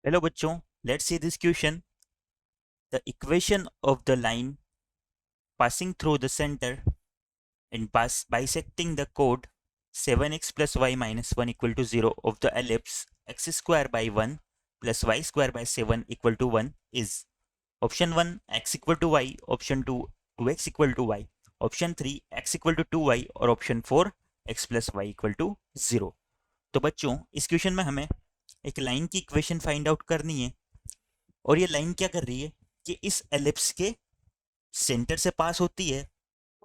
Hello बच्चों, let's see this question. The equation of the line passing through the center and bisecting the chord 7x plus y minus 1 equal to 0 of the ellipse x square by 1 plus y square by 7 equal to 1 is option 1 x equal to y, option 2 2x equal to y, option 3 x equal to 2y और option 4 x plus y equal to 0. तो बच्चों इस question में हमें एक line की equation find out करनी है और ये लाइन क्या कर रही है कि इस एलिप्स के सेंटर से पास होती है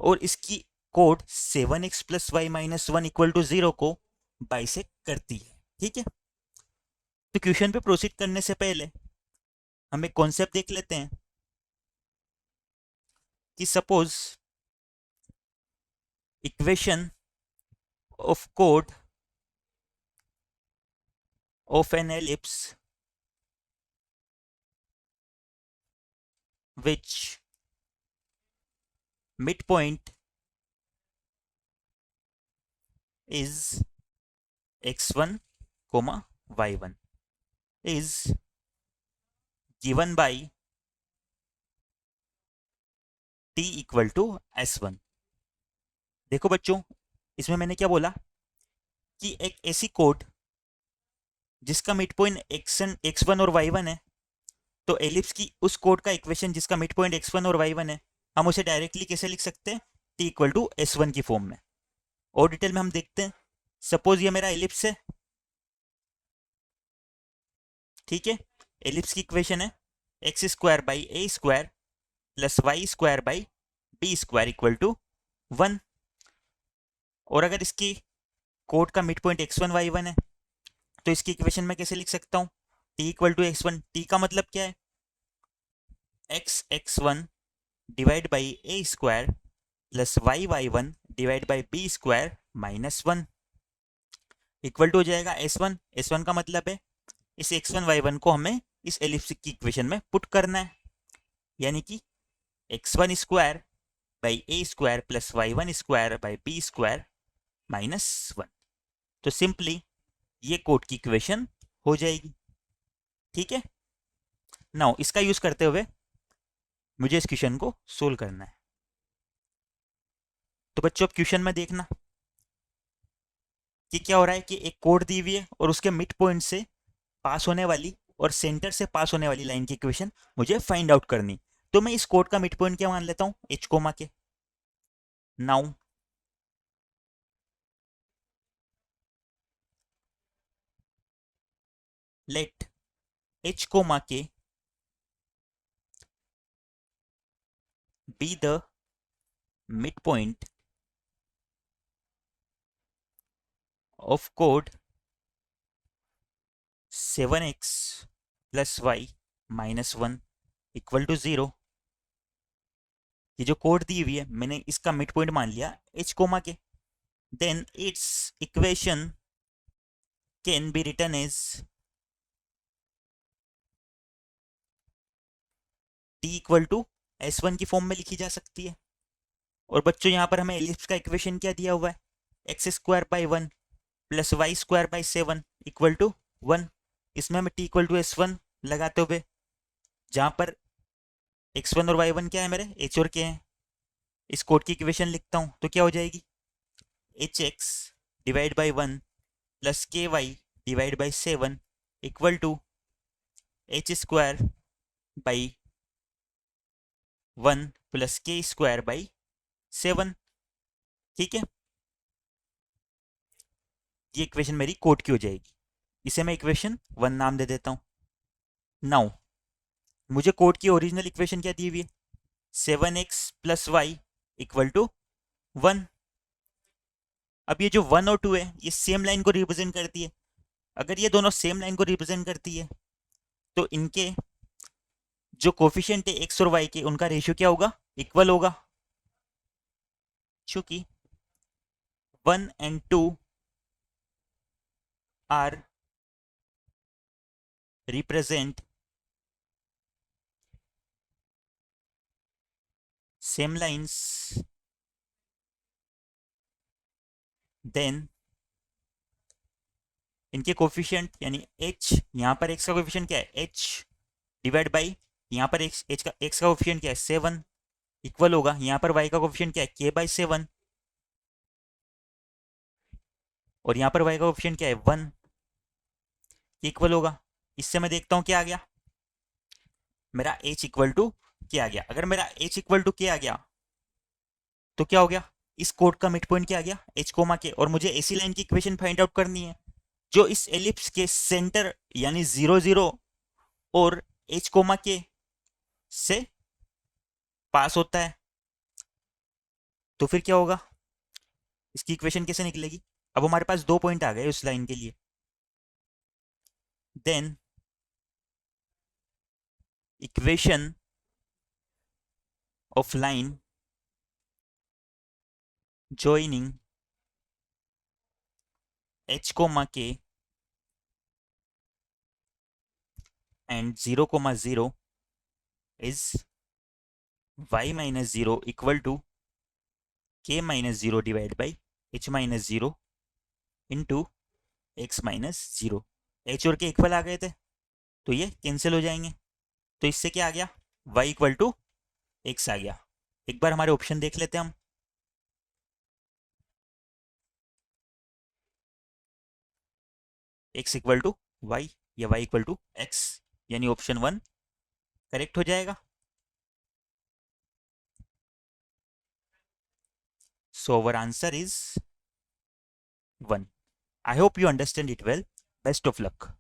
और इसकी कोड 7x plus Y minus one equal to 0 को बाइसेक्ट करती है। ठीक है, तो क्वेश्चन पे प्रोसीड करने से पहले हम एक कॉन्सेप्ट देख लेते हैं कि suppose equation of code of an ellipse which midpoint is x1 comma y1 is given by t equal to s1। देखो बच्चों, इसमें मैंने क्या बोला कि एक ऐसी कोड जिसका मिड पॉइंट x1 और y1 है, तो एलिप्स की उस कोड का इक्वेशन जिसका मिड पॉइंट x1 और y1 है, हम उसे डायरेक्टली कैसे लिख सकते हैं? t इक्वल टू s1 की फॉर्म में। और डिटेल में हम देखते हैं। सपोज ये मेरा एलिप्स है, ठीक है। एलिप्स की इक्वेशन है X square by A square plus Y square by B square equal to 1। और अगर इसकी कोड का मिड पॉइंट x1 y1 है, तो इसकी इक्वेशन में कैसे लिख सकता हूँ? t equal to x1। t का मतलब क्या है? x1 divide by A square plus y1 divide by B square minus 1 equal to हो जाएगा s1। s1 का मतलब है इस x1 y1 को हमें इस एलिप्स की इक्वेशन में पुट करना है, यानी कि x1 square by A square plus y1 square by B square minus 1। तो सिंपली ये कोड की इक्वेशन हो जाएगी। ठीक है, नाउ इसका यूज करते हुए मुझे इस क्वेश्चन को सोल्व करना है। तो बच्चों अब क्वेश्चन में देखना कि क्या हो रहा है कि एक कोड दी हुई है और उसके मिड पॉइंट से पास होने वाली और सेंटर से पास होने वाली लाइन की इक्वेशन मुझे फाइंड आउट करनी। तो मैं इस कोड का मिड पॉइंट क्या मान लेता हूं? H comma K. Now let H comma K be the mid point of कोड 7x plus Y minus 1 equal to 0। ये जो कोड दी हुई है मैंने इसका मिड पॉइंट मान लिया H comma K. Then its equation can be written as T equal to s1 की फॉर्म में लिखी जा सकती है। और बच्चों यहाँ पर हमें एलिप्स का इक्वेशन क्या दिया हुआ है? X square by 1 plus Y square by 7 equal to 1। इसमें हमें टी इक्वल टू s1 लगाते हुए, जहाँ पर x1 और y1 क्या है मेरे? h और k हैं। इस कोड की इक्वेशन लिखता हूँ तो क्या हो जाएगी? H X divide by 1 plus K Y divide by 7 equal to H square by 1 plus K square by 7। ठीक है, ये इक्वेशन मेरी कोड की हो जाएगी। इसे मैं इक्वेशन 1 नाम दे देता हूँ। नाउ मुझे कोड की ओरिजिनल इक्वेशन क्या दी हुई है? 7x plus Y equal to 1। अब ये जो 1 और 2 है ये सेम लाइन को रिप्रेजेंट करती है। अगर ये दोनों सेम लाइन को रिप्रेजेंट करती है तो इनके जो कोफिशिएंट है एक्स और वाई के, उनका रेशियो क्या होगा? इक्वल होगा। चूंकि 1 and 2 are represent same lines, then इनके कोफिशिएंट यानी h, यहाँ पर x का कोफिशिएंट क्या है h डिवाइड बाई यहाँ पर x का कोफिशिएंट क्या है 7 इक्वल होगा यहाँ पर y का कोफिशिएंट क्या है k बाई 7 और यहाँ पर y का कोफिशिएंट क्या है 1 इक्वल होगा। इससे मैं देखता हूँ क्या आ गया, मेरा h इक्वल टू क्या आ गया। अगर मेरा h इक्वल टू क्या आ गया तो क्या हो गया, इस कोड का मिड पॉइंट क्या आ गया h कोमा के, और मुझे ऐसी लाइन की इक्वेशन फाइंड आउट करनी है जो इस एलिप्स के सेंटर यानी 0 0 और h कोमा के से पास होता है। तो फिर क्या होगा, इसकी इक्वेशन कैसे निकलेगी। अब हमारे पास 2 पॉइंट आ गए उस लाइन के लिए। Then equation of line joining h comma k and 0 comma 0 is y minus 0 equal to k minus 0 divided by h minus 0 into x minus 0। h और k इक्वल आ गए थे तो ये कैंसिल हो जाएंगे। तो इससे क्या आ गया, y इक्वल टू x आ गया। एक बार हमारे ऑप्शन देख लेते हैं हम। x इक्वल टू y या y इक्वल टू x, यानी ऑप्शन 1 करेक्ट हो जाएगा। So our answer is 1. I hope you understand it well. Best of luck.